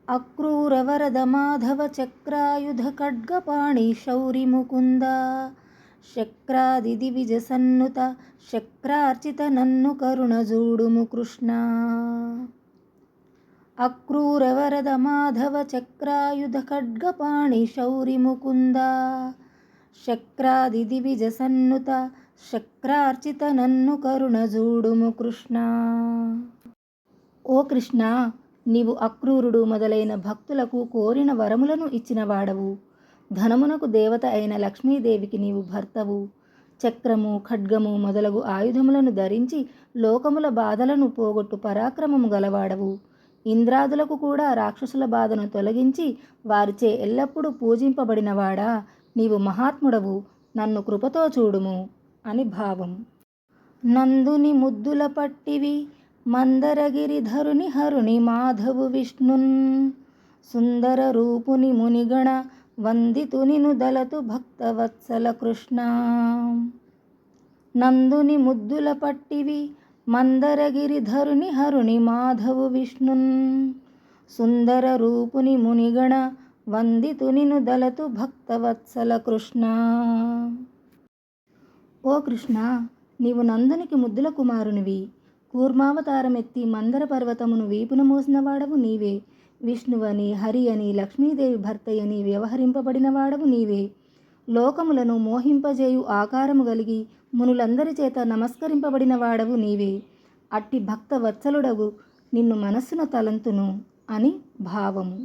అక్రూరవరద మాధవ చక్రాయుధ ఖడ్గపాణి శౌరి ముకుంద శక్రాది దివిజ సన్నుత శక్రార్చిత నన్ను కరుణ జూడుము కృష్ణ. అక్రూరవరద మాధవ చక్రాయుధ ఖడ్గపాణి శౌరి ముకుంద శక్రాది దివిజ సన్నుత శక్రార్చిత నన్ను కరుణ జూడుము కృష్ణ. ఓ కృష్ణ, నీవు అక్రూరుడు మొదలైన భక్తులకు కోరిన వరములను ఇచ్చిన వాడవు. ధనమునకు దేవత అయిన లక్ష్మీదేవికి నీవు భర్తవు. చక్రము ఖడ్గము మొదలగు ఆయుధములను ధరించి లోకముల బాధలను పోగొట్టు పరాక్రమము గలవాడవు. ఇంద్రాదులకు కూడా రాక్షసుల బాధను తొలగించి వారిచే ఎల్లప్పుడూ పూజింపబడినవాడా, నీవు మహాత్ముడవు, నన్ను కృపతో చూడుము అని భావం. నందుని ముద్దుల పట్టివి మందరగిరిధరుని హరుని మాధవు విష్ణున్ సుందర రూపుని మునిగణ వందితునిను దలతు భక్తవత్సల కృష్ణ. నందుని ముద్దుల పట్టివి మందరగిరిధరుని హరుని మాధవు విష్ణున్ సుందర రూపుని మునిగణ వందితునిను దలతు భక్తవత్సల కృష్ణ. ఓ కృష్ణ, నీవు నందునికి ముద్దుల కుమారునివి. కూర్మావతారమెత్తి మందర పర్వతమును వీపున మోసినవాడవు నీవే. విష్ణువని, హరి అని, లక్ష్మీదేవి భర్తయని వ్యవహరింపబడిన వాడవు నీవే. లోకములను మోహింపజేయు ఆకారము కలిగి మునులందరి చేత నమస్కరింపబడిన వాడవు నీవే. అట్టి భక్త వత్సలుడవు నిన్ను మనస్సున తలంతును అని భావము.